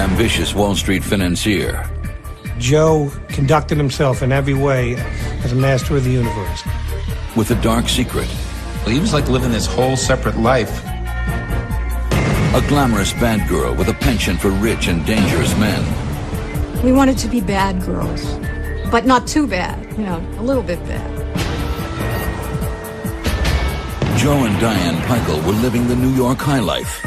ambitious Wall Street financier. Joe conducted himself in every way as a master of the universe. With a dark secret. He was like living this whole separate life. A glamorous bad girl with a penchant for rich and dangerous men. We wanted to be bad girls, but not too bad, a little bit bad. Joe and Diane Pikul were living the New York high life.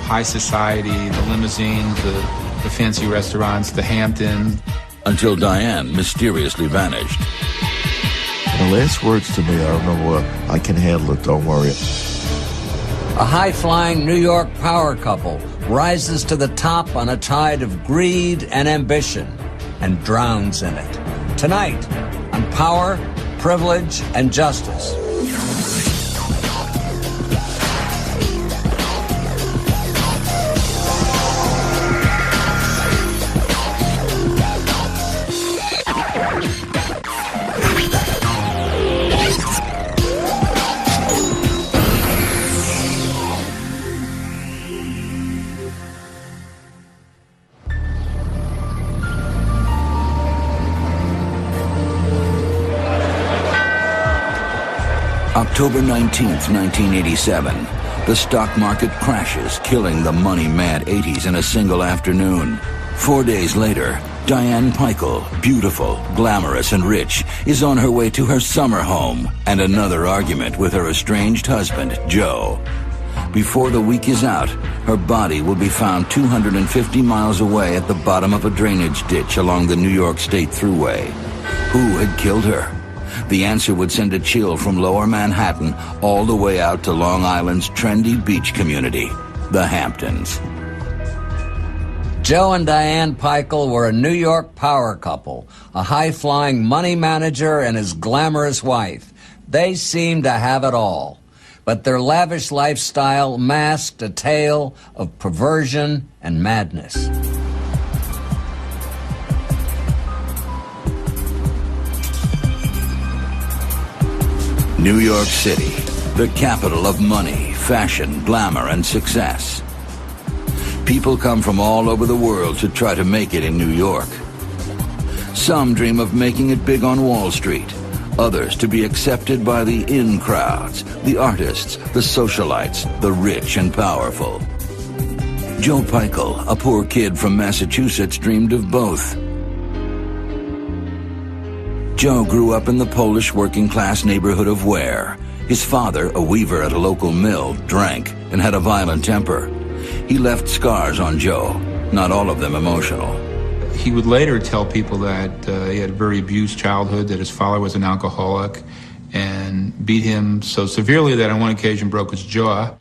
High society, the limousines, the fancy restaurants, the Hamptons. Until Diane mysteriously vanished. The last words to me, I remember, I can handle it, don't worry. A high-flying New York power couple rises to the top on a tide of greed and ambition and drowns in it. Tonight, on Power, Privilege, and Justice. October 19th, 1987. The stock market crashes, killing the money-mad 80s in a single afternoon. 4 days later, Diane Pikul, beautiful, glamorous, and rich, is on her way to her summer home and another argument with her estranged husband, Joe. Before the week is out, her body will be found 250 miles away at the bottom of a drainage ditch along the New York State Thruway. Who had killed her? The answer would send a chill from Lower Manhattan all the way out to Long Island's trendy beach community, the Hamptons. Joe and Diane Pikul were a New York power couple, a high-flying money manager and his glamorous wife. They seemed to have it all, but their lavish lifestyle masked a tale of perversion and madness. New York City, the capital of money, fashion, glamour, and success. People come from all over the world to try to make it in New York. Some dream of making it big on Wall Street, others to be accepted by the in crowds, the artists, the socialites, the rich and powerful. Joe Pikul, a poor kid from Massachusetts, dreamed of both. Joe grew up in the Polish working-class neighborhood of Ware. His father, a weaver at a local mill, drank and had a violent temper. He left scars on Joe, not all of them emotional. He would later tell people that he had a very abused childhood, that his father was an alcoholic, and beat him so severely that on one occasion broke his jaw.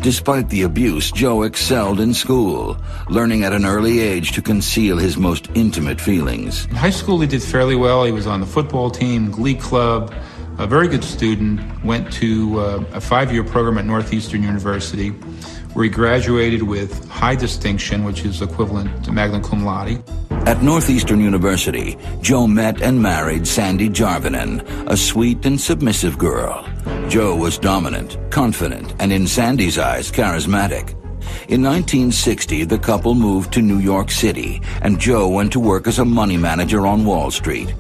Despite the abuse, Joe excelled in school, learning at an early age to conceal his most intimate feelings. In high school, he did fairly well. He was on the football team, glee club, a very good student, went to a 5-year program at Northeastern University, where he graduated with high distinction, which is equivalent to magna cum laude. At Northeastern University, Joe met and married Sandy Jarvinen, a sweet and submissive girl. Joe was dominant, confident, and in Sandy's eyes, charismatic. In 1960, the couple moved to New York City, and Joe went to work as a money manager on Wall Street.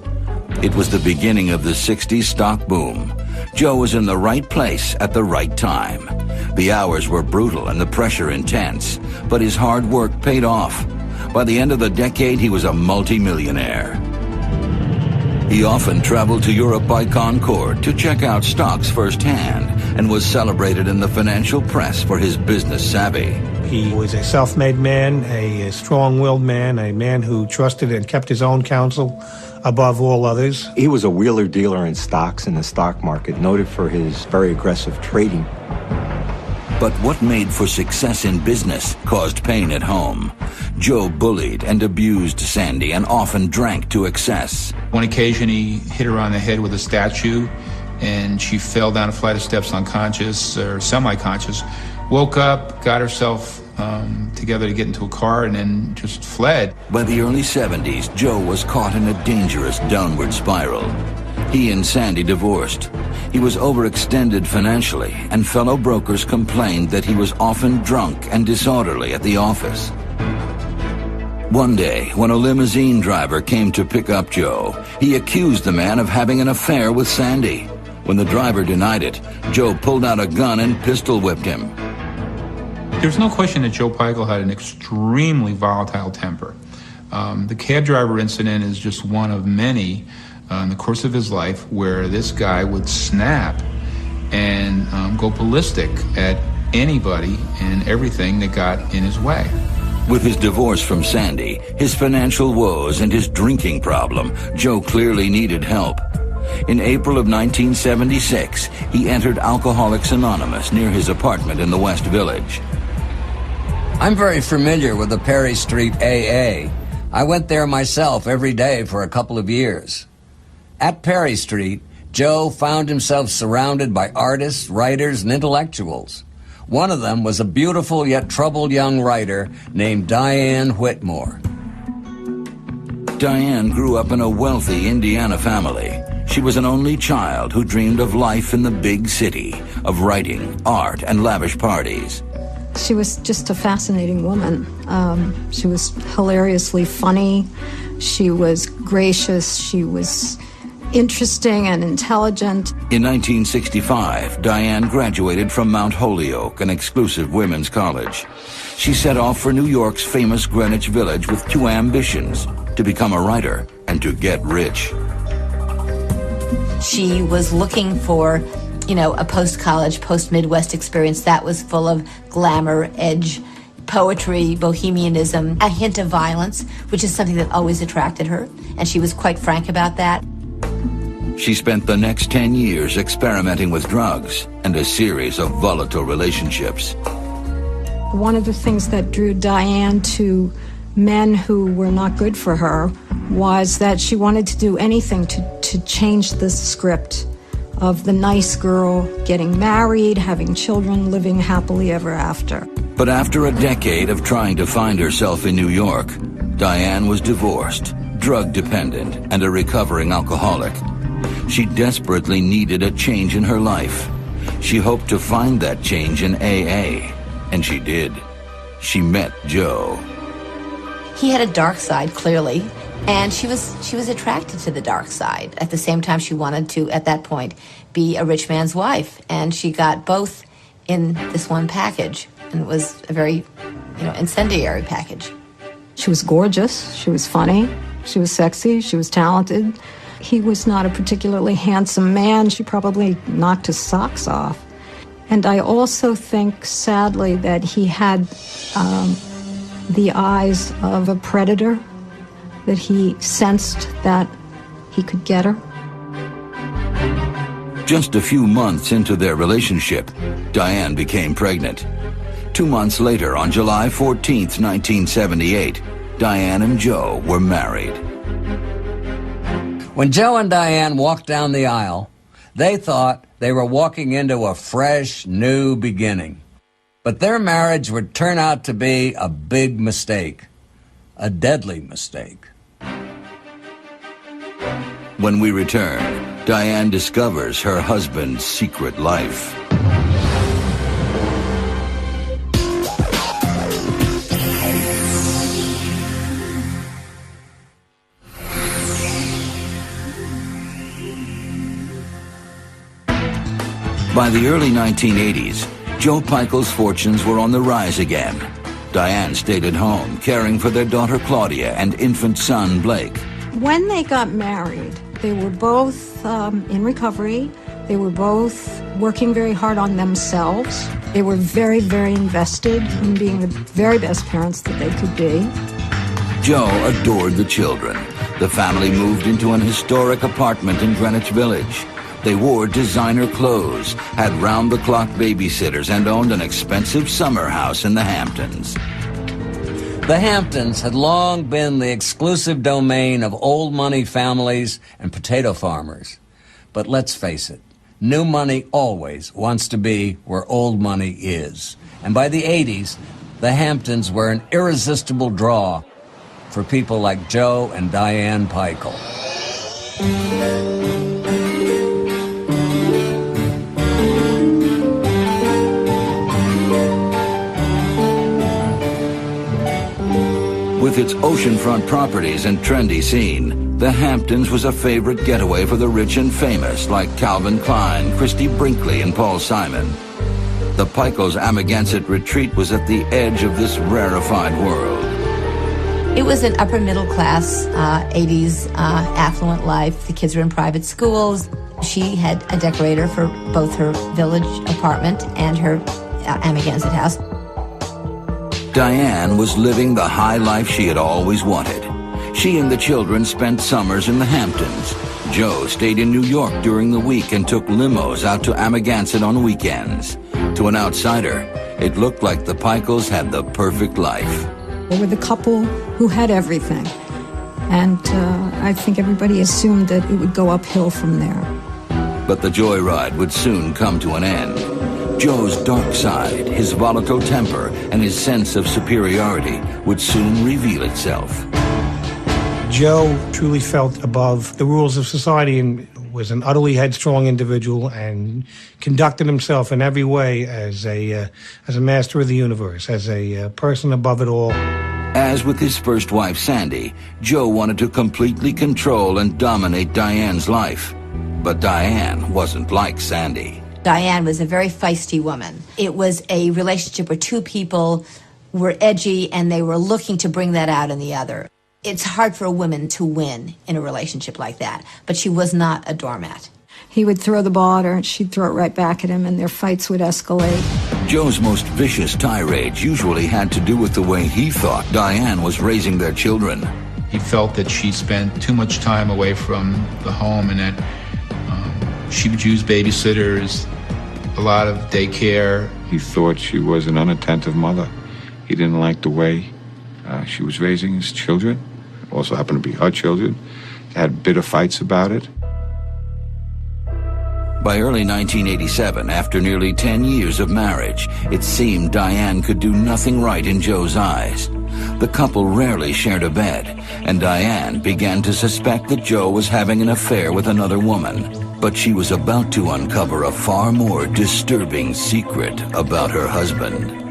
It was the beginning of the 60s stock boom. Joe was in the right place at the right time. The hours were brutal and the pressure intense, but his hard work paid off. By the end of the decade, he was a multimillionaire. He often traveled to Europe by Concorde to check out stocks firsthand and was celebrated in the financial press for his business savvy. He was a self-made man, a strong-willed man, a man who trusted and kept his own counsel above all others. He was a wheeler-dealer in stocks in the stock market, noted for his very aggressive trading. But what made for success in business caused pain at home. Joe bullied and abused Sandy and often drank to excess. One occasion he hit her on the head with a statue, and she fell down a flight of steps unconscious or semi-conscious, woke up, got herself together to get into a car, and then just fled. By the early 70s, Joe was caught in a dangerous downward spiral. He and Sandy divorced. He was overextended financially, and fellow brokers complained that he was often drunk and disorderly at the office. One day, when a limousine driver came to pick up Joe, he accused the man of having an affair with Sandy. When the driver denied it, Joe pulled out a gun and pistol whipped him. There's no question that Joe Pikul had an extremely volatile temper. The cab driver incident is just one of many in the course of his life where this guy would snap and go ballistic at anybody and everything that got in his way. With his divorce from Sandy, his financial woes, and his drinking problem, Joe clearly needed help. In April of 1976, he entered Alcoholics Anonymous near his apartment in the West Village. I'm very familiar with the Perry Street AA. I went there myself every day for a couple of years. At Perry Street, Joe found himself surrounded by artists, writers, and intellectuals. One of them was a beautiful yet troubled young writer named Diane Whitmore. Diane grew up in a wealthy Indiana family. She was an only child who dreamed of life in the big city, of writing, art, and lavish parties. She was just a fascinating woman. She was hilariously funny. She was gracious. She was interesting and intelligent. In 1965, Diane graduated from Mount Holyoke, an exclusive women's college. She set off for New York's famous Greenwich Village with two ambitions: to become a writer and to get rich. She was looking for, a post-college, post-Midwest experience that was full of glamour, edge, poetry, bohemianism, a hint of violence, which is something that always attracted her, and she was quite frank about that. She spent the next 10 years experimenting with drugs and a series of volatile relationships. One of the things that drew Diane to men who were not good for her was that she wanted to do anything to change the script of the nice girl getting married, having children, living happily ever after. But after a decade of trying to find herself in New York, Diane was divorced, drug-dependent, and a recovering alcoholic. She desperately needed a change in her life. She hoped to find that change in AA, and she did. She met Joe. He had a dark side, clearly, and she was attracted to the dark side. At the same time, she wanted to, at that point, be a rich man's wife, and she got both in this one package, and it was a very, incendiary package. She was gorgeous, she was funny, she was sexy, she was talented. He was not a particularly handsome man. She probably knocked his socks off. And I also think, sadly, that he had the eyes of a predator, that he sensed that he could get her. Just a few months into their relationship, Diane became pregnant. 2 months later, on July 14th, 1978, Diane and Joe were married. When Joe and Diane walked down the aisle, they thought they were walking into a fresh, new beginning. But their marriage would turn out to be a big mistake, a deadly mistake. When we return, Diane discovers her husband's secret life. By the early 1980s, Joe Pikul's fortunes were on the rise again. Diane stayed at home, caring for their daughter Claudia and infant son Blake. When they got married, they were both in recovery. They were both working very hard on themselves. They were very, very invested in being the very best parents that they could be. Joe adored the children. The family moved into an historic apartment in Greenwich Village. They wore designer clothes, had round-the-clock babysitters, and owned an expensive summer house in the Hamptons. The Hamptons had long been the exclusive domain of old money families and potato farmers. But let's face it, new money always wants to be where old money is. And by the 80s, the Hamptons were an irresistible draw for people like Joe and Diane Pikul. With With its oceanfront properties and trendy scene, the Hamptons was a favorite getaway for the rich and famous like Calvin Klein, Christie Brinkley, and Paul Simon. The Pikul's Amagansett retreat was at the edge of this rarefied world. It was an upper middle class, 80s affluent life. The kids were in private schools. She had a decorator for both her village apartment and her Amagansett house. Diane was living the high life she had always wanted. She and the children spent summers in the Hamptons. Joe stayed in New York during the week and took limos out to Amagansett on weekends. To an outsider, it looked like the Pikuls had the perfect life. They were the couple who had everything. And I think everybody assumed that it would go uphill from there. But the joyride would soon come to an end. Joe's dark side, his volatile temper, and his sense of superiority would soon reveal itself. Joe truly felt above the rules of society and was an utterly headstrong individual and conducted himself in every way as a master of the universe, as a person above it all. As with his first wife, Sandy, Joe wanted to completely control and dominate Diane's life. But Diane wasn't like Sandy. Diane was a very feisty woman. It was a relationship where two people were edgy and they were looking to bring that out in the other. It's hard for a woman to win in a relationship like that, but she was not a doormat. He would throw the ball at her and she'd throw it right back at him, and their fights would escalate. Joe's most vicious tirades usually had to do with the way he thought Diane was raising their children. He felt that she spent too much time away from the home and that she would use babysitters, a lot of daycare. He thought she was an unattentive mother. He didn't like the way she was raising his children. Also happened to be her children. They had bitter fights about it. By early 1987, after nearly 10 years of marriage, it seemed Diane could do nothing right in Joe's eyes. The couple rarely shared a bed, and Diane began to suspect that Joe was having an affair with another woman. But she was about to uncover a far more disturbing secret about her husband.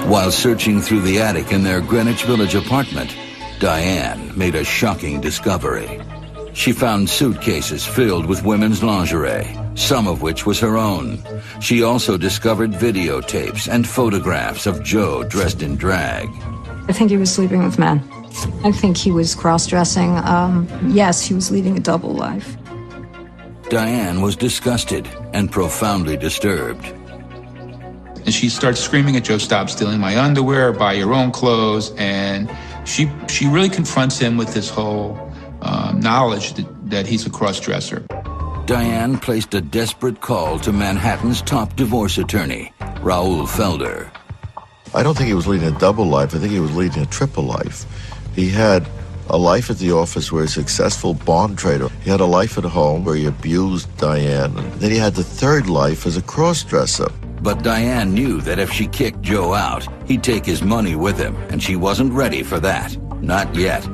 While searching through the attic in their Greenwich Village apartment, Diane made a shocking discovery. She found suitcases filled with women's lingerie, some of which was her own. She also discovered videotapes and photographs of Joe dressed in drag. I think he was sleeping with men. I think he was cross-dressing. Yes, he was leading a double life. Diane was disgusted and profoundly disturbed. And she starts screaming at Joe, "Stop stealing my underwear, buy your own clothes." And she really confronts him with this whole knowledge that he's a cross-dresser. Diane placed a desperate call to Manhattan's top divorce attorney, Raoul Felder. I don't think he was leading a double life. I think he was leading a triple life. He had a life at the office where he's a successful bond trader. He had a life at home where he abused Diane. And then he had the third life as a cross-dresser. But Diane knew that if she kicked Joe out, he'd take his money with him, and she wasn't ready for that. Not yet.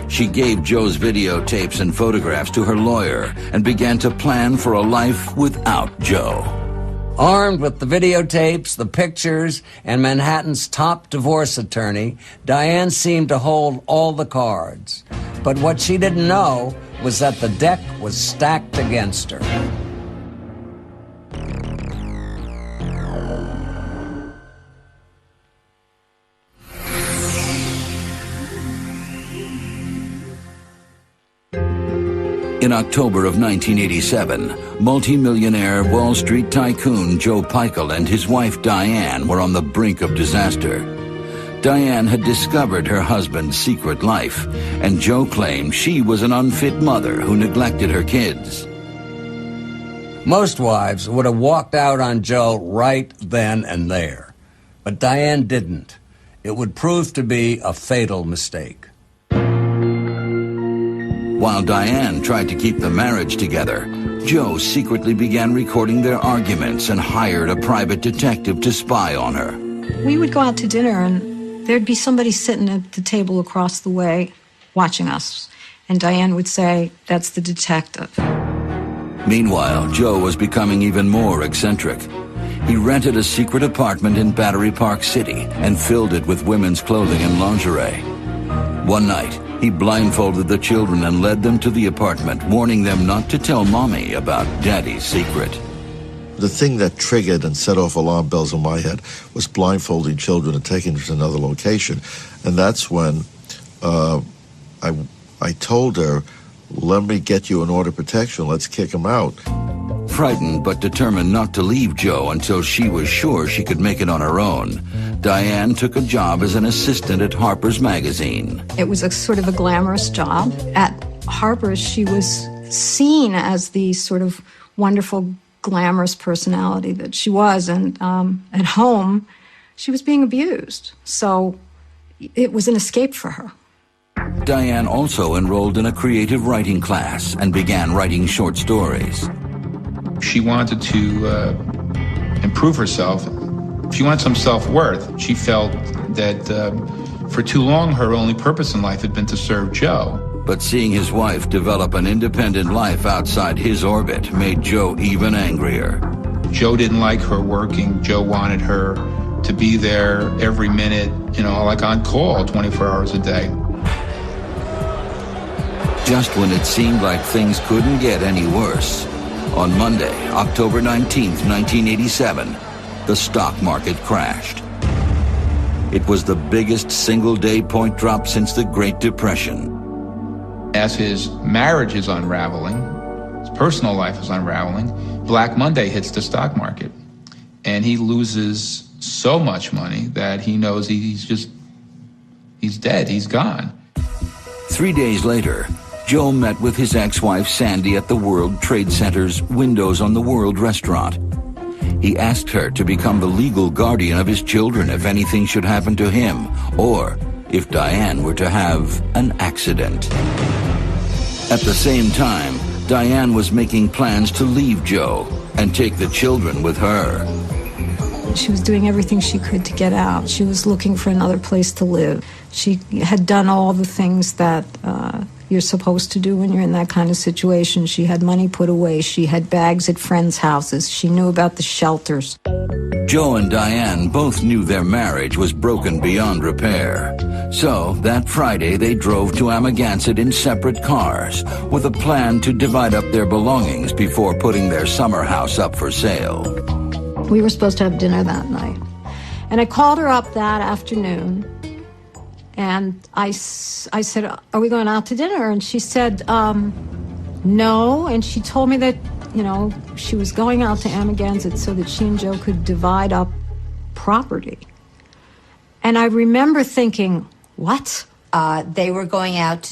She gave Joe's videotapes and photographs to her lawyer and began to plan for a life without Joe. Armed with the videotapes, the pictures, and Manhattan's top divorce attorney, Diane seemed to hold all the cards. But what she didn't know was that the deck was stacked against her. In October of 1987, multimillionaire Wall Street tycoon Joe Pikul and his wife Diane were on the brink of disaster. Diane had discovered her husband's secret life, and Joe claimed she was an unfit mother who neglected her kids. Most wives would have walked out on Joe right then and there. But Diane didn't. It would prove to be a fatal mistake. While Diane tried to keep the marriage together, Joe secretly began recording their arguments and hired a private detective to spy on her. We would go out to dinner, and there'd be somebody sitting at the table across the way watching us. And Diane would say, "That's the detective." Meanwhile, Joe was becoming even more eccentric. He rented a secret apartment in Battery Park City and filled it with women's clothing and lingerie. One night, he blindfolded the children and led them to the apartment, warning them not to tell Mommy about Daddy's secret. The thing that triggered and set off alarm bells in my head was blindfolding children and taking them to another location. And that's when I told her, let me get you an order of protection, let's kick him out. Frightened but determined not to leave Joe until she was sure she could make it on her own, Diane took a job as an assistant at Harper's Magazine. It was a sort of a glamorous job. At Harper's, she was seen as the sort of wonderful, glamorous personality that she was, and at home, she was being abused. So it was an escape for her. Diane also enrolled in a creative writing class and began writing short stories. She wanted to improve herself. She wanted some self-worth. She felt that for too long her only purpose in life had been to serve Joe. But seeing his wife develop an independent life outside his orbit made Joe even angrier. Joe didn't like her working. Joe wanted her to be there every minute, like on call 24 hours a day. Just when it seemed like things couldn't get any worse, on Monday, October 19th, 1987, the stock market crashed. It was the biggest single-day point drop since the Great Depression. As his marriage is unraveling, his personal life is unraveling, Black Monday hits the stock market. And he loses so much money that he knows he's dead, he's gone. 3 days later, Joe met with his ex-wife Sandy at the World Trade Center's Windows on the World restaurant. He asked her to become the legal guardian of his children if anything should happen to him, or if Diane were to have an accident. At the same time, Diane was making plans to leave Joe and take the children with her. She was doing everything she could to get out. She was looking for another place to live. She had done all the things that you're supposed to do when you're in that kind of situation. She had money put away. She had bags at friends' houses. She knew about the shelters. Joe and Diane both knew their marriage was broken beyond repair. So that Friday they drove to Amagansett in separate cars with a plan to divide up their belongings before putting their summer house up for sale. We were supposed to have dinner that night. And I called her up that afternoon. And I said, are we going out to dinner? And she said, no. And she told me that, she was going out to Amagansett so that she and Joe could divide up property. And I remember thinking, what? They were going out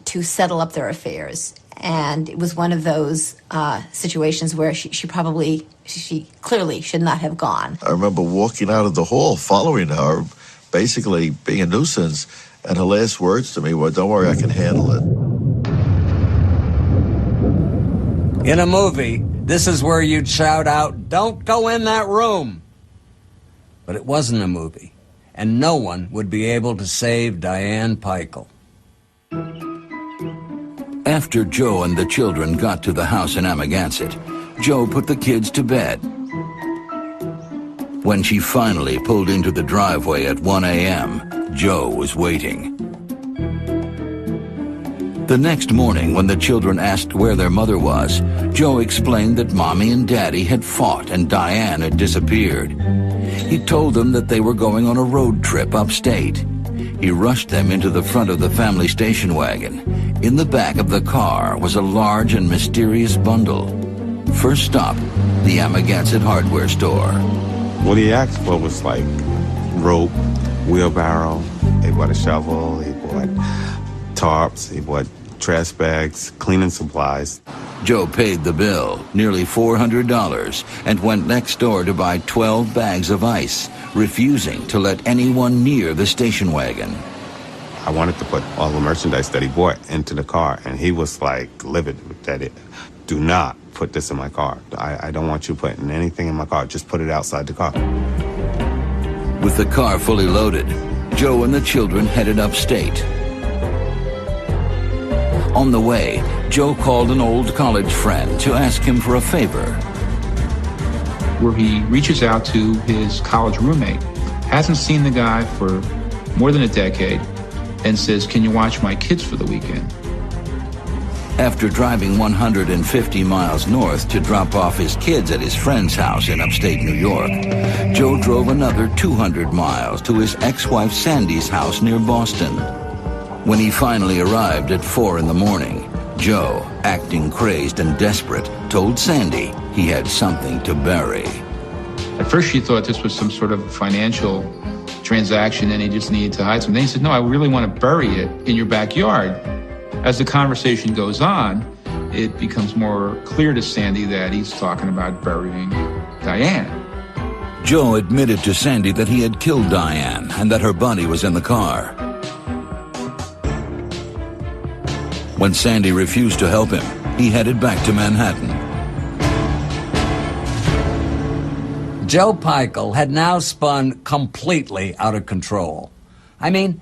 to settle up their affairs. And it was one of those situations where she clearly should not have gone. I remember walking out of the hall, following her, basically being a nuisance, and her last words to me were, don't worry, I can handle it. In a movie, this is where you'd shout out, don't go in that room. But it wasn't a movie, and no one would be able to save Diane Pikul. After Joe and the children got to the house in Amagansett, Joe put the kids to bed. When she finally pulled into the driveway at 1 a.m., Joe was waiting. The next morning, when the children asked where their mother was, Joe explained that Mommy and Daddy had fought and Diane had disappeared. He told them that they were going on a road trip upstate. He rushed them into the front of the family station wagon. In the back of the car was a large and mysterious bundle. First stop, the Amagansett hardware store. What he asked for was like rope, wheelbarrow. He bought a shovel, he bought tarps, he bought trash bags, cleaning supplies. Joe paid the bill, nearly $400, and went next door to buy 12 bags of ice, refusing to let anyone near the station wagon. I wanted to put all the merchandise that he bought into the car, and he was like livid that do not put this in my car. I don't want you putting anything in my car. Just put it outside the car. With the car fully loaded, Joe and the children headed upstate. On the way, Joe called an old college friend to ask him for a favor. where he reaches out to his college roommate, hasn't seen the guy for more than a decade, and says, "Can you watch my kids for the weekend?" After driving 150 miles north to drop off his kids at his friend's house in upstate New York, Joe drove another 200 miles to his ex-wife Sandy's house near Boston. When he finally arrived at 4 in the morning, Joe, acting crazed and desperate, told Sandy he had something to bury. At first she thought this was some sort of financial transaction and he just needed to hide something. Then he said, "No, I really want to bury it in your backyard." As the conversation goes on, it becomes more clear to Sandy that he's talking about burying Diane. Joe admitted to Sandy that he had killed Diane and that her body was in the car. When Sandy refused to help him, he headed back to Manhattan. Joe Pikul had now spun completely out of control. I mean,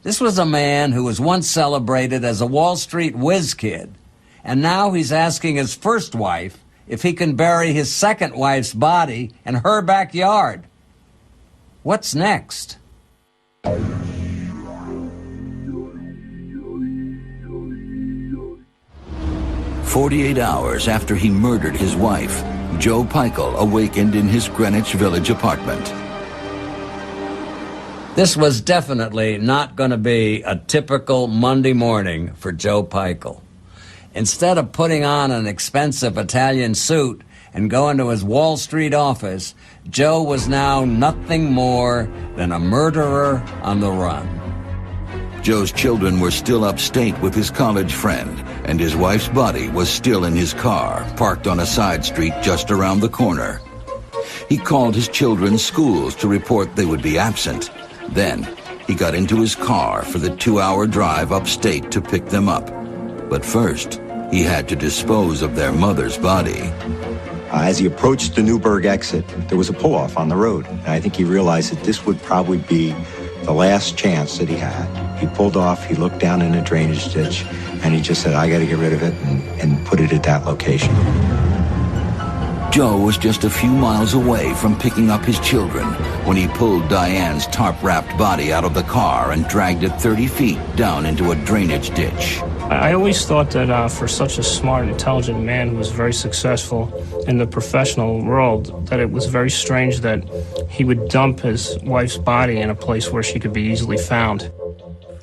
this was a man who was once celebrated as a Wall Street whiz kid, and now he's asking his first wife if he can bury his second wife's body in her backyard. What's next? 48 hours after he murdered his wife, Joe Pikul awakened in his Greenwich Village apartment. This was definitely not going to be a typical Monday morning for Joe Pikul. Instead of putting on an expensive Italian suit and going to his Wall Street office, Joe was now nothing more than a murderer on the run. Joe's children were still upstate with his college friend, and his wife's body was still in his car, parked on a side street just around the corner. He called his children's schools to report they would be absent. Then, he got into his car for the 2-hour drive upstate to pick them up. But first, he had to dispose of their mother's body. As he approached the Newburgh exit, there was a pull-off on the road. And I think he realized that this would probably be the last chance that he had. He pulled off, he looked down in a drainage ditch, and he just said, "I got to get rid of it," and put it at that location. Joe was just a few miles away from picking up his children when he pulled Diane's tarp-wrapped body out of the car and dragged it 30 feet down into a drainage ditch. I always thought that for such a smart, intelligent man who was very successful in the professional world, that it was very strange that he would dump his wife's body in a place where she could be easily found.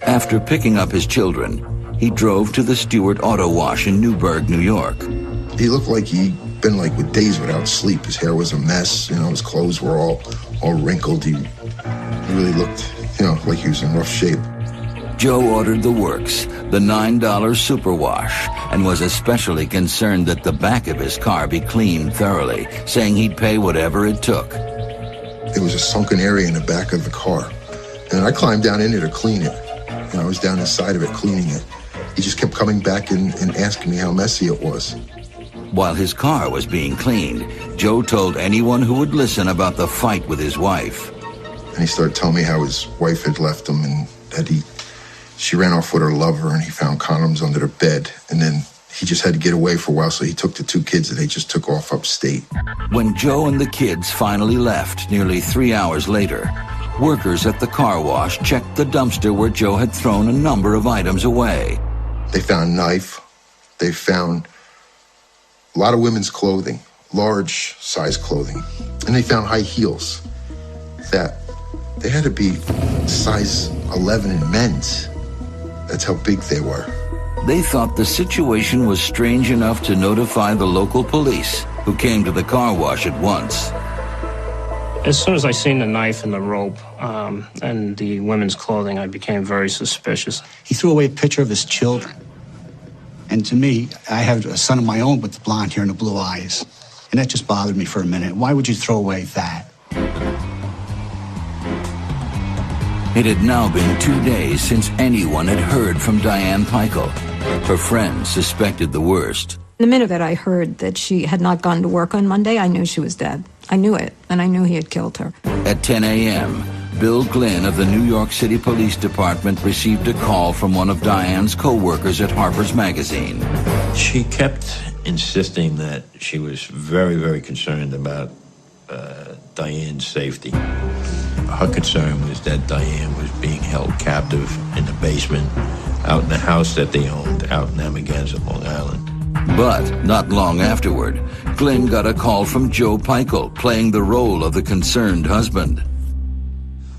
After picking up his children, he drove to the Stewart Auto Wash in Newburgh, New York. He looked like he'd been with days without sleep. His hair was a mess, his clothes were all wrinkled. He really looked, like he was in rough shape. Joe ordered the works, the $9 super wash, and was especially concerned that the back of his car be cleaned thoroughly, saying he'd pay whatever it took. There was a sunken area in the back of the car, and I climbed down in there to clean it. I was down the side of it cleaning it. He just kept coming back and asking me how messy it was. While his car was being cleaned, Joe told anyone who would listen about the fight with his wife. And he started telling me how his wife had left him and that she ran off with her lover and he found condoms under the bed. And then he just had to get away for a while, so he took the 2 kids and they just took off upstate. When Joe and the kids finally left nearly 3 hours later, workers at the car wash checked the dumpster where Joe had thrown a number of items away. They found a knife. They found a lot of women's clothing, large size clothing. And they found high heels that they had to be size 11 in men's. That's how big they were. They thought the situation was strange enough to notify the local police, who came to the car wash at once. As soon as I seen the knife and the rope and the women's clothing, I became very suspicious. He threw away a picture of his children. And to me, I have a son of my own with the blonde hair and the blue eyes. And that just bothered me for a minute. Why would you throw away that? It had now been 2 days since anyone had heard from Diane Pikul. Her friends suspected the worst. The minute that I heard that she had not gone to work on Monday, I knew she was dead. I knew it, and I knew he had killed her. At 10 a.m., Bill Glynn of the New York City Police Department received a call from one of Diane's co-workers at Harper's Magazine. She kept insisting that she was very, very concerned about Diane's safety. Her concern was that Diane was being held captive in the basement out in the house that they owned out in Amagansett, Long Island. But not long afterward, Glenn got a call from Joe Pikul, playing the role of the concerned husband.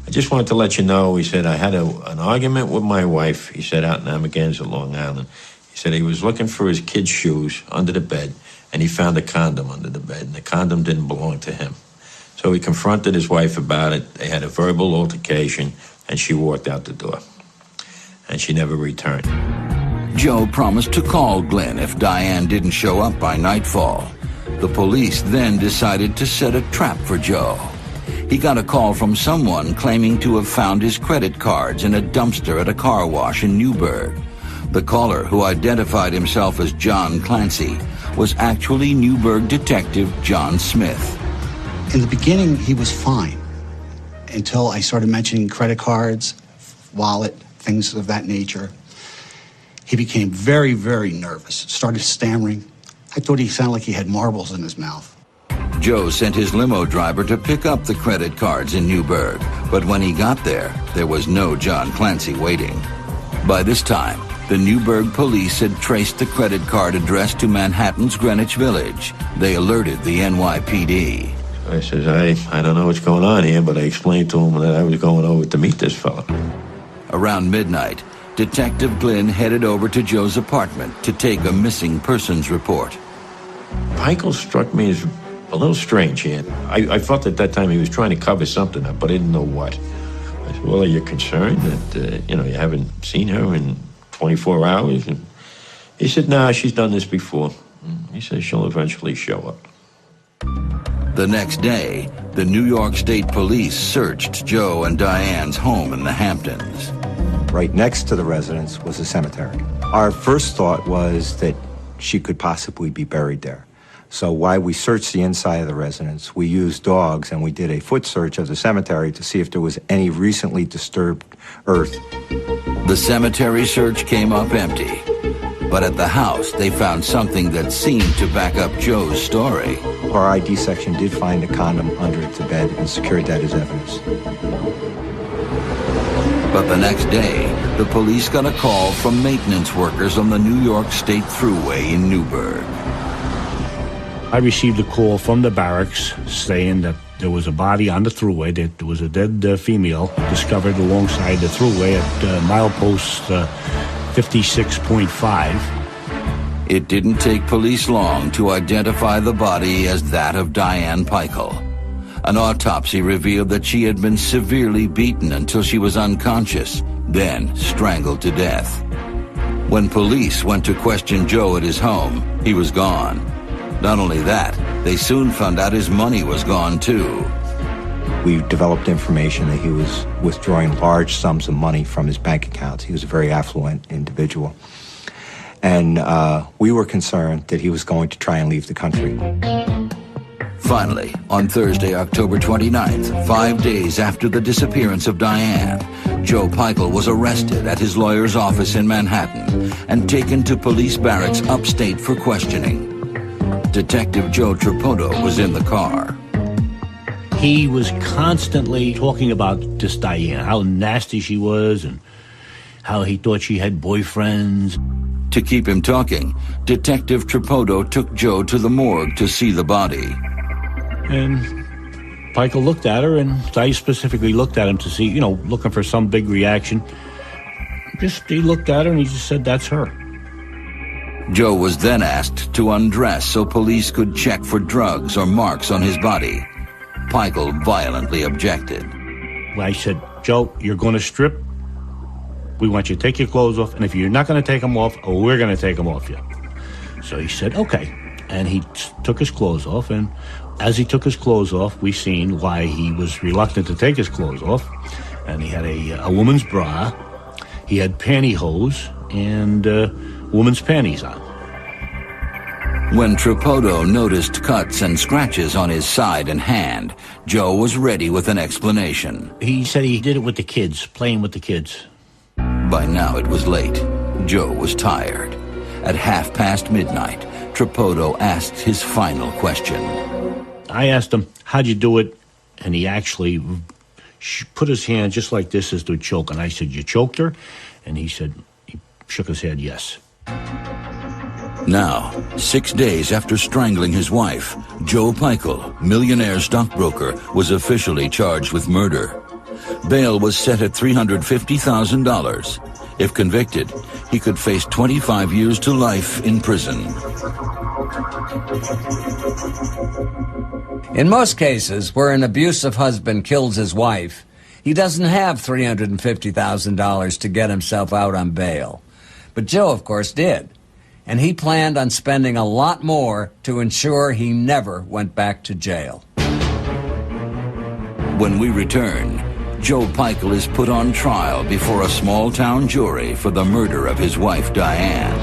I just wanted to let you know, he said, I had an argument with my wife, he said, out in Amagansett, Long Island. He said he was looking for his kid's shoes under the bed, and he found a condom under the bed, and the condom didn't belong to him. So he confronted his wife about it. They had a verbal altercation, and she walked out the door. And she never returned. Joe promised to call Glenn if Diane didn't show up by nightfall. The police then decided to set a trap for Joe. He got a call from someone claiming to have found his credit cards in a dumpster at a car wash in Newburgh. The caller, who identified himself as John Clancy, was actually Newburgh detective John Smith. In the beginning, he was fine until I started mentioning credit cards, wallet, things of that nature. He became very, very nervous, started stammering. I thought he sounded like he had marbles in his mouth. Joe sent his limo driver to pick up the credit cards in Newburgh, but when he got there was no John Clancy waiting. By this time, the Newburgh police had traced the credit card address to Manhattan's Greenwich Village. They alerted the NYPD. I says, I don't know what's going on here, but I explained to him that I was going over to meet this fella. Around midnight, Detective Glenn headed over to Joe's apartment to take a missing persons report. Pikul struck me as a little strange here. I felt at that time he was trying to cover something up, but I didn't know what. I said, well, are you concerned that, you haven't seen her in 24 hours? And he said, nah, she's done this before. He says she'll eventually show up. The next day, the New York State Police searched Joe and Diane's home in the Hamptons. Right next to the residence was a cemetery. Our first thought was that she could possibly be buried there. So while we searched the inside of the residence, we used dogs and we did a foot search of the cemetery to see if there was any recently disturbed earth. The cemetery search came up empty. But at the house, they found something that seemed to back up Joe's story. Our ID section did find a condom under the bed and secured that as evidence. But the next day, the police got a call from maintenance workers on the New York State Thruway in Newburgh. I received a call from the barracks saying that there was a body on the thruway, that there was a dead female discovered alongside the thruway at milepost 56.5. It didn't take police long to identify the body as that of Diane Pikul. An autopsy revealed that she had been severely beaten until she was unconscious, then strangled to death. When police went to question Joe at his home, he was gone. Not only that, they soon found out his money was gone too. We developed information that he was withdrawing large sums of money from his bank accounts. He was a very affluent individual. And we were concerned that he was going to try and leave the country. Finally, on Thursday, October 29th, 5 days after the disappearance of Diane, Joe Pikul was arrested at his lawyer's office in Manhattan and taken to police barracks upstate for questioning. Detective Joe Tripotto was in the car. He was constantly talking about this Diane, how nasty she was and how he thought she had boyfriends. To keep him talking, Detective Tripotto took Joe to the morgue to see the body. And Pikul looked at her, and I specifically looked at him to see, looking for some big reaction. He looked at her and he just said, "That's her." Joe was then asked to undress so police could check for drugs or marks on his body. Pikul violently objected. I said, "Joe, you're going to strip. We want you to take your clothes off, and if you're not going to take them off, we're going to take them off you." So he said, "Okay." And he took his clothes off, and as he took his clothes off, we seen why he was reluctant to take his clothes off. And he had a woman's bra, he had pantyhose, and woman's panties on. When Tripotto noticed cuts and scratches on his side and hand, Joe was ready with an explanation. He said he did it with the kids, playing with the kids. By now it was late. Joe was tired. At midnight, Tripotto asked his final question. I asked him, how'd you do it? And he actually put his hand just like this as to choke. And I said, you choked her? And he said, he shook his head, yes. Now, 6 days after strangling his wife, Joe Pikul, millionaire stockbroker, was officially charged with murder. Bail was set at $350,000. If convicted, he could face 25 years to life in prison. In most cases where an abusive husband kills his wife, he doesn't have $350,000 to get himself out on bail. But Joe, of course, did. And he planned on spending a lot more to ensure he never went back to jail. When we return, Joe Pikul is put on trial before a small-town jury for the murder of his wife, Diane.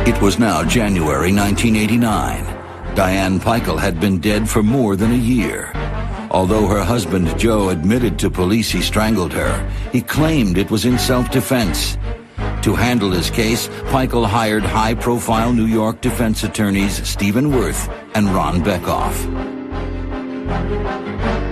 It was now January 1989. Diane Pikul had been dead for more than a year. Although her husband Joe admitted to police he strangled her, he claimed it was in self-defense. To handle his case, Pikul hired high-profile New York defense attorneys Stephen Worth and Ron Beckoff.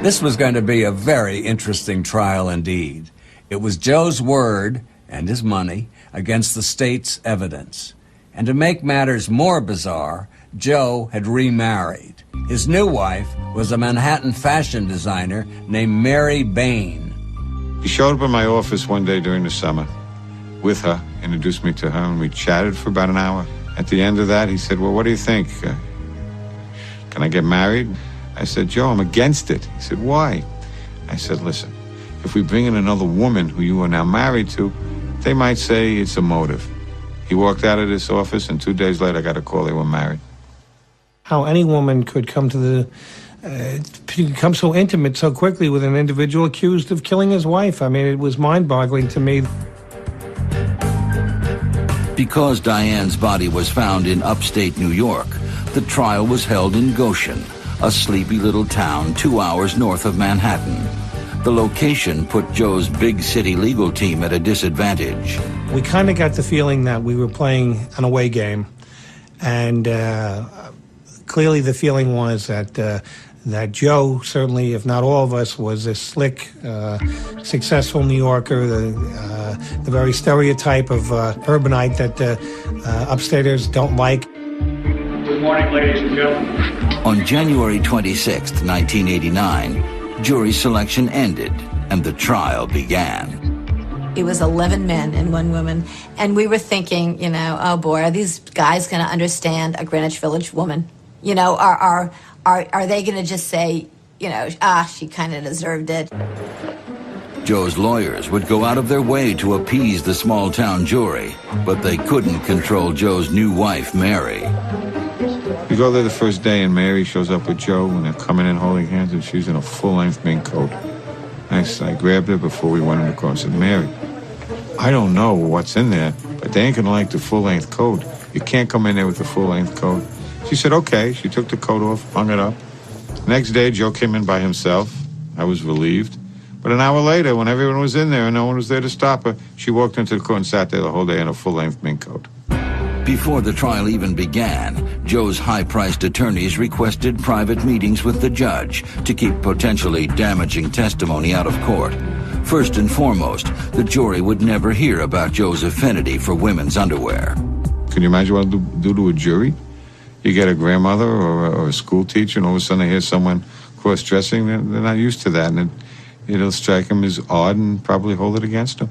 This was going to be a very interesting trial indeed. It was Joe's word and his money against the state's evidence. And to make matters more bizarre, Joe had remarried. His new wife was a Manhattan fashion designer named Mary Bain. He showed up in my office one day during the summer with her, introduced me to her, and we chatted for about an hour. At the end of that, he said, well, what do you think? Can I get married? I said, Joe, I'm against it. He said, why? I said, listen, if we bring in another woman who you are now married to, they might say it's a motive. He walked out of this office, and 2 days later, I got a call they were married. How any woman could come to become so intimate so quickly with an individual accused of killing his wife. I mean, it was mind-boggling to me. Because Diane's body was found in upstate New York, the trial was held in Goshen, a sleepy little town 2 hours north of Manhattan. The location put Joe's big city legal team at a disadvantage. We kind of got the feeling that we were playing an away game, and clearly the feeling was that Joe, certainly, if not all of us, was a slick, successful New Yorker, the very stereotype of urbanite that upstaters don't like. Good morning, ladies and gentlemen. On January 26, 1989, jury selection ended and the trial began. It was 11 men and 1 woman, and we were thinking, you know, oh boy, are these guys going to understand a Greenwich Village woman? You know, are they going to just say, you know, she kind of deserved it? Joe's lawyers would go out of their way to appease the small-town jury, but they couldn't control Joe's new wife, Mary. We go there the first day, and Mary shows up with Joe, and they're coming in holding hands, and she's in a full-length mink coat. I grabbed her before we went in the car and said, Mary, I don't know what's in there, but they ain't gonna like the full-length coat. You can't come in there with the full-length coat. She said, okay. She took the coat off, hung it up. Next day, Joe came in by himself. I was relieved. But an hour later, when everyone was in there and no one was there to stop her, she walked into the court and sat there the whole day in a full-length mink coat. Before the trial even began, Joe's high-priced attorneys requested private meetings with the judge to keep potentially damaging testimony out of court. First and foremost, the jury would never hear about Joe's affinity for women's underwear. Can you imagine what it'll do to a jury? You get a grandmother or a school teacher, and all of a sudden they hear someone cross-dressing. They're not used to that, and it'll strike them as odd and probably hold it against them.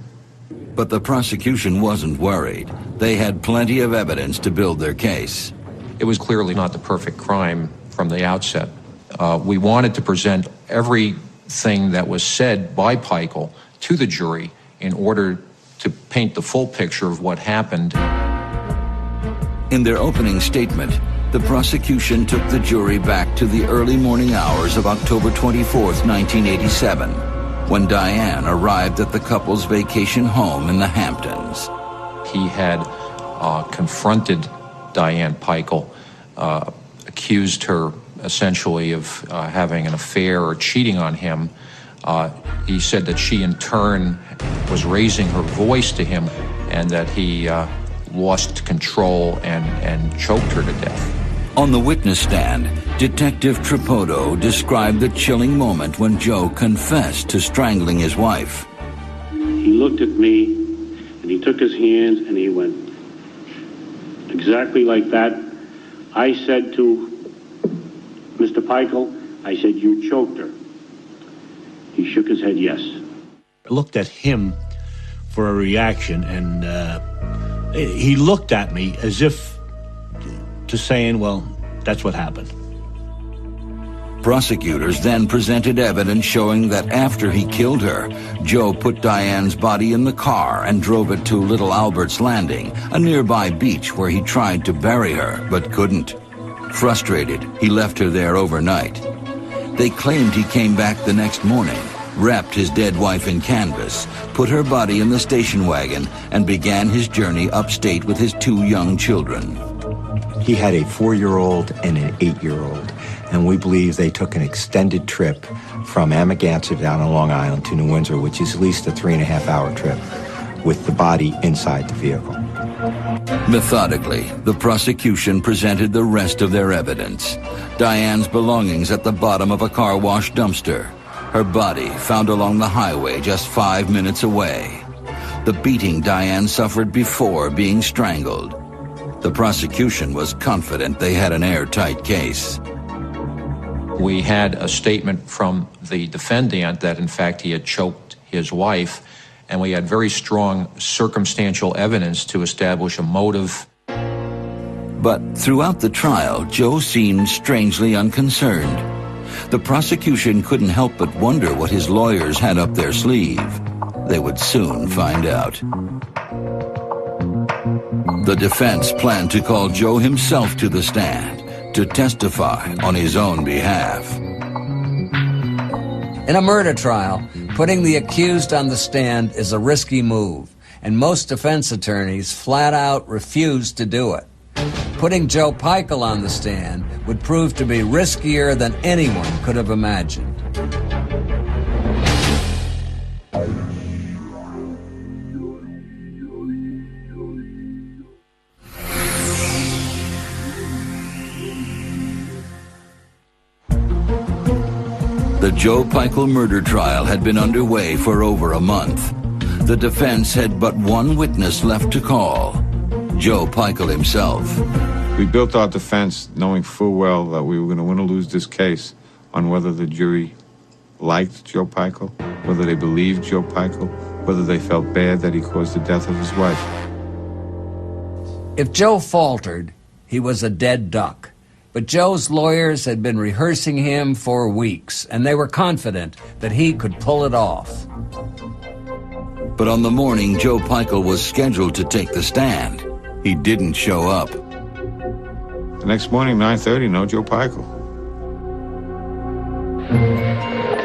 But the prosecution wasn't worried. They had plenty of evidence to build their case. It was clearly not the perfect crime from the outset. We wanted to present everything that was said by Pikul to the jury in order to paint the full picture of what happened. In their opening statement, the prosecution took the jury back to the early morning hours of October 24th, 1987, when Diane arrived at the couple's vacation home in the Hamptons. He had confronted Diane Pikul, accused her essentially of having an affair or cheating on him. He said that she in turn was raising her voice to him and that he lost control and choked her to death. On the witness stand, Detective Tripotto described the chilling moment when Joe confessed to strangling his wife. He looked at me and he took his hands and he went exactly like that. I said to Mr. Pikul, I said, "You choked her." He shook his head, yes. I looked at him for a reaction, and he looked at me as if to saying, well, that's what happened. Prosecutors then presented evidence showing that after he killed her, Joe put Diane's body in the car and drove it to Little Albert's Landing, a nearby beach where he tried to bury her but couldn't. Frustrated, he left her there overnight. They claimed he came back the next morning, wrapped his dead wife in canvas, put her body in the station wagon, and began his journey upstate with his 2 young children. He had a 4-year-old and an 8-year-old, and we believe they took an extended trip from Amagansett down on Long Island to New Windsor, which is at least a 3.5-hour trip, with the body inside the vehicle. Methodically, the prosecution presented the rest of their evidence. Diane's belongings at the bottom of a car wash dumpster. Her body found along the highway just 5 minutes away. The beating Diane suffered before being strangled. The prosecution was confident they had an airtight case. We had a statement from the defendant that, in fact, he had choked his wife, and we had very strong circumstantial evidence to establish a motive. But throughout the trial, Joe seemed strangely unconcerned. The prosecution couldn't help but wonder what his lawyers had up their sleeve. They would soon find out. The defense planned to call Joe himself to the stand to testify on his own behalf. In a murder trial, putting the accused on the stand is a risky move, and most defense attorneys flat out refuse to do it. Putting Joe Pikul on the stand would prove to be riskier than anyone could have imagined. The Joe Pikul murder trial had been underway for over a month. The defense had but one witness left to call, Joe Pikul himself. We built our defense knowing full well that we were going to win or lose this case on whether the jury liked Joe Pikul, whether they believed Joe Pikul, whether they felt bad that he caused the death of his wife. If Joe faltered, he was a dead duck. But Joe's lawyers had been rehearsing him for weeks, and they were confident that he could pull it off. But on the morning Joe Pikul was scheduled to take the stand, he didn't show up. The next morning, 9:30, no Joe Pikul.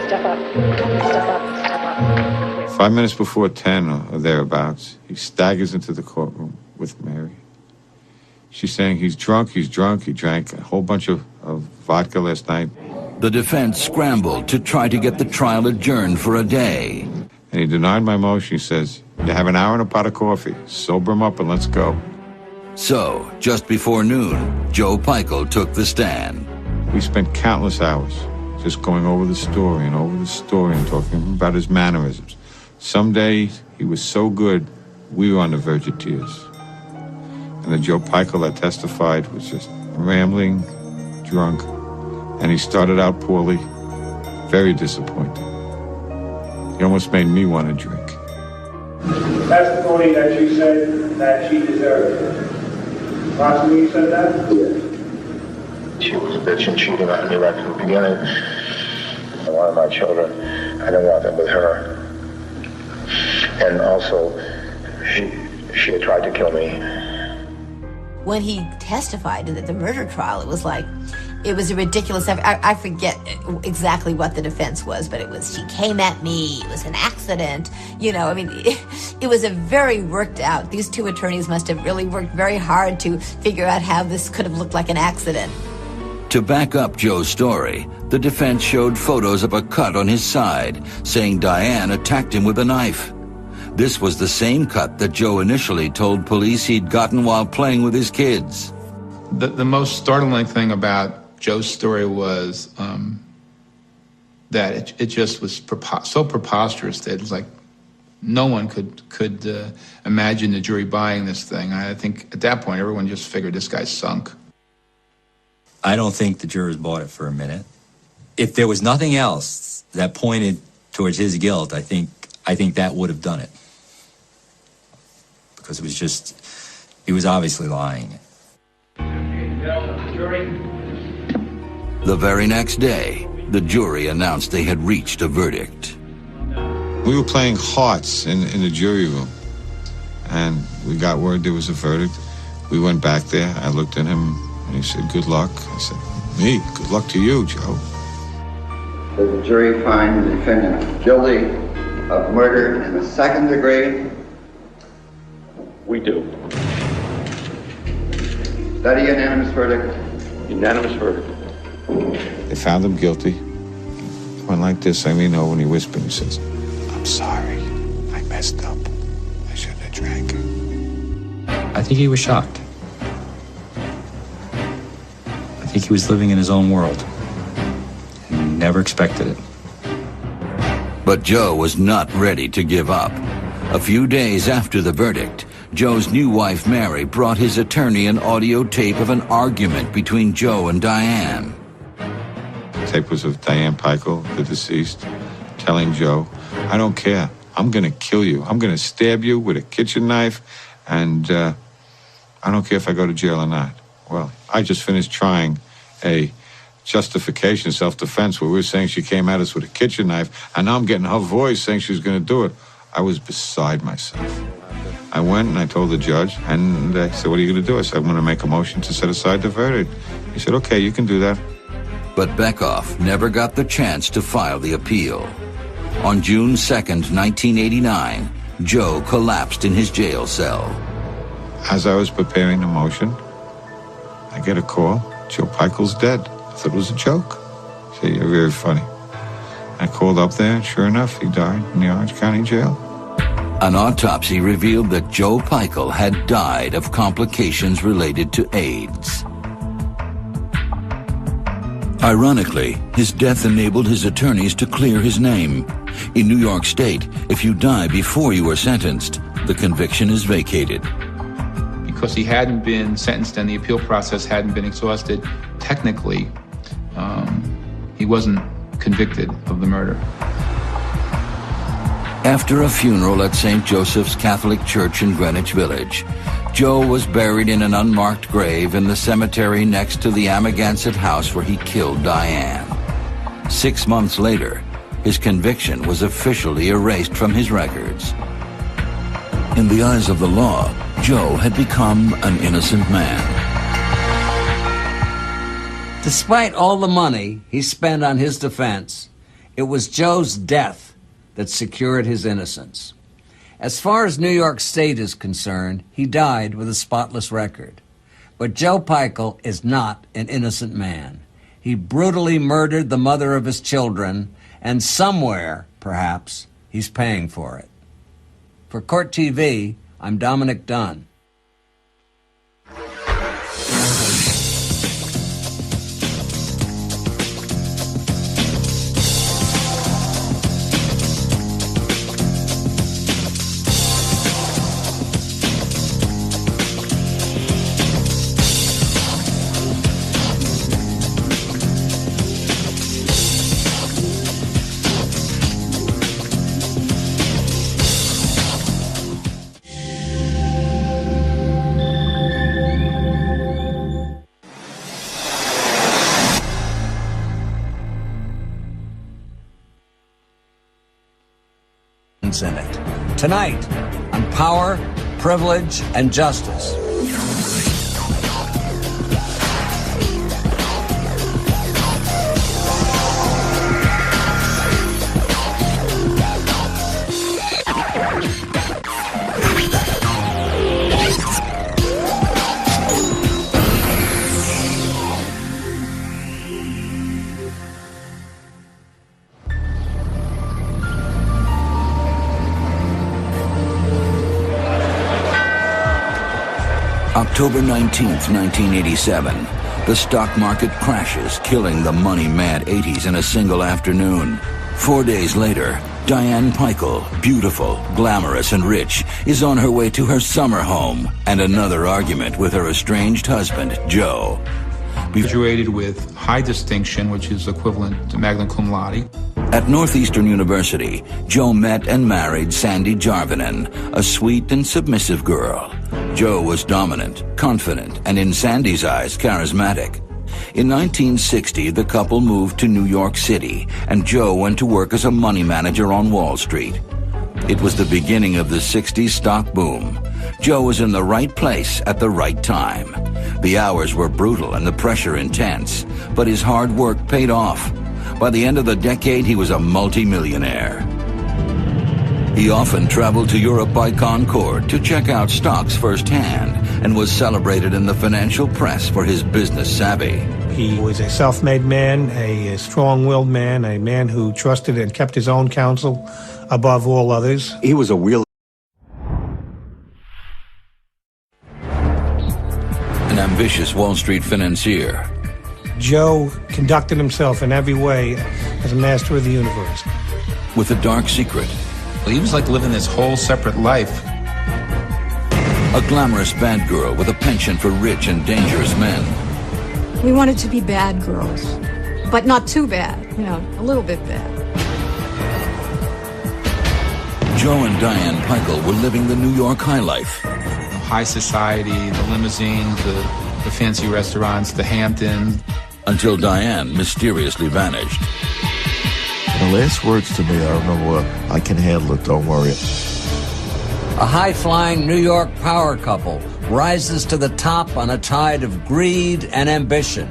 Step up. Step up. Step up. 5 minutes before 10 or thereabouts, he staggers into the courtroom with Mary. She's saying he's drunk, he drank a whole bunch of vodka last night. The defense scrambled to try to get the trial adjourned for a day. And he denied my motion. He says, "You have an hour and a pot of coffee. Sober him up and let's go." So, just before noon, Joe Pikul took the stand. We spent countless hours just going over the story and talking about his mannerisms. Some days he was so good, we were on the verge of tears. And the Joe Pikul that testified was just rambling, drunk, and he started out poorly, very disappointed. He almost made me want to drink. The testimony that you said that she deserved. Possibly you said that? Yeah. She was a bitch and cheated on me right from the beginning. I wanted my children. I didn't want them with her. And also, she had tried to kill me. When he testified at the murder trial, it was a ridiculous. I forget exactly what the defense was, but it was, she came at me, it was an accident. It was a very worked out. These two attorneys must have really worked very hard to figure out how this could have looked like an accident. To back up Joe's story, the defense showed photos of a cut on his side, saying Diane attacked him with a knife. This was the same cut that Joe initially told police he'd gotten while playing with his kids. The most startling thing about Joe's story was that it just was so preposterous that it was like no one could imagine the jury buying this thing. I think at that point everyone just figured this guy's sunk. I don't think the jurors bought it for a minute. If there was nothing else that pointed towards his guilt, I think that would have done it. Because it was just, he was obviously lying. The very next day, the jury announced they had reached a verdict. We were playing hearts in the jury room, and we got word there was a verdict. We went back there. I looked at him, and he said, "Good luck." I said, "Me? Good luck to you, Joe." Does the jury find the defendant guilty of murder in the second degree? We do. Is that a unanimous verdict? Unanimous verdict. They found him guilty. He went like this. I lean over and he whispered and he says, "I'm sorry. I messed up. I shouldn't have drank." I think he was shocked. I think he was living in his own world. He never expected it. But Joe was not ready to give up. A few days after the verdict, Joe's new wife, Mary, brought his attorney an audio tape of an argument between Joe and Diane. The tape was of Diane Pikul, the deceased, telling Joe, "I don't care. I'm going to kill you. I'm going to stab you with a kitchen knife, and I don't care if I go to jail or not." Well, I just finished trying a justification, self-defense, where we were saying she came at us with a kitchen knife, and now I'm getting her voice saying she was going to do it. I was beside myself. I went and I told the judge, and he said, "What are you going to do?" I said, "I'm going to make a motion to set aside the verdict." He said, "Okay, you can do that." But Beckhoff never got the chance to file the appeal. On June 2nd, 1989, Joe collapsed in his jail cell. As I was preparing the motion, I get a call. "Joe Pikul's dead." I thought it was a joke. He said, "You're very funny." I called up there, and sure enough, he died in the Orange County Jail. An autopsy revealed that Joe Pikul had died of complications related to AIDS. Ironically, his death enabled his attorneys to clear his name. In New York State, if you die before you are sentenced, the conviction is vacated. Because he hadn't been sentenced and the appeal process hadn't been exhausted, technically, he wasn't convicted of the murder. After a funeral at St. Joseph's Catholic Church in Greenwich Village, Joe was buried in an unmarked grave in the cemetery next to the Amagansett house where he killed Diane. 6 months later, his conviction was officially erased from his records. In the eyes of the law, Joe had become an innocent man. Despite all the money he spent on his defense, it was Joe's death that secured his innocence. As far as New York State is concerned, he died with a spotless record. But Joe Pikul is not an innocent man. He brutally murdered the mother of his children, and somewhere, perhaps, he's paying for it. For Court TV, I'm Dominic Dunn. In it. Tonight, on Power, Privilege, and Justice. October 19th, 1987. The stock market crashes, killing the money-mad 80s in a single afternoon. 4 days later, Diane Pikul, beautiful, glamorous, and rich, is on her way to her summer home, and another argument with her estranged husband, Joe. Graduated with high distinction, which is equivalent to magna cum laude. At Northeastern University, Joe met and married Sandy Jarvinen, a sweet and submissive girl. Joe was dominant, confident, and in Sandy's eyes, charismatic. In 1960, the couple moved to New York City, and Joe went to work as a money manager on Wall Street. It was the beginning of the 60s stock boom. Joe was in the right place at the right time. The hours were brutal and the pressure intense, but his hard work paid off. By the end of the decade, he was a multi-millionaire. He often traveled to Europe by Concorde to check out stocks firsthand and was celebrated in the financial press for his business savvy. He was a self-made man, a strong-willed man, a man who trusted and kept his own counsel above all others. He was a real... An ambitious Wall Street financier. Joe conducted himself in every way as a master of the universe. With a dark secret. He was like living this whole separate life. A glamorous bad girl with a penchant for rich and dangerous men. We wanted to be bad girls, but not too bad, a little bit bad. Joe and Diane Pikul were living the New York high life. High society, the limousines, the fancy restaurants, the Hamptons. Until Diane mysteriously vanished. The last words to me are, "No, I can handle it, don't worry." A high-flying New York power couple rises to the top on a tide of greed and ambition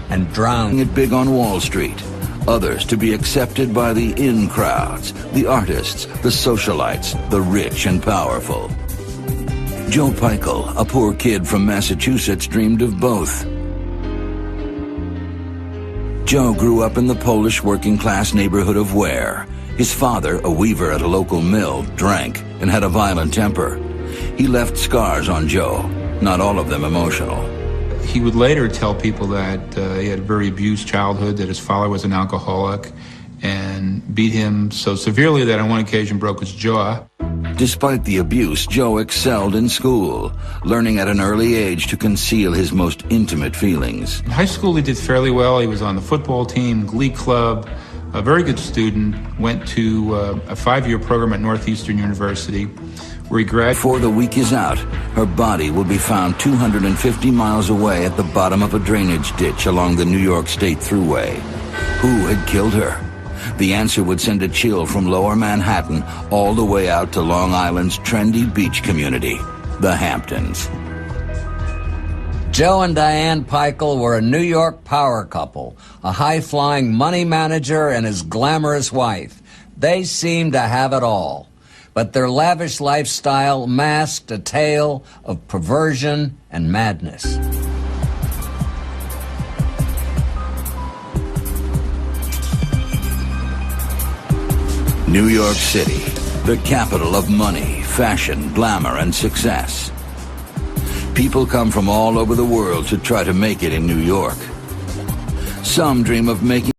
and drowns it big on Wall Street. Others to be accepted by the in crowds, the artists, the socialites, the rich and powerful. Joe Pikul, a poor kid from Massachusetts, dreamed of both. Joe grew up in the Polish working-class neighborhood of Ware. His father, a weaver at a local mill, drank and had a violent temper. He left scars on Joe, not all of them emotional. He would later tell people that he had a very abused childhood, that his father was an alcoholic, and beat him so severely that on one occasion broke his jaw. Despite the abuse, Joe excelled in school, learning at an early age to conceal his most intimate feelings. In high school, he did fairly well. He was on the football team, glee club, a very good student, went to a 5-year program at Northeastern University, where he graduated. Before the week is out, her body will be found 250 miles away at the bottom of a drainage ditch along the New York State Thruway. Who had killed her? The answer would send a chill from Lower Manhattan all the way out to Long Island's trendy beach community, the Hamptons. Joe and Diane Pikul were a New York power couple, a high-flying money manager and his glamorous wife. They seemed to have it all, but their lavish lifestyle masked a tale of perversion and madness. New York City, the capital of money, fashion, glamour, and success. People come from all over the world to try to make it in New York. Some dream of making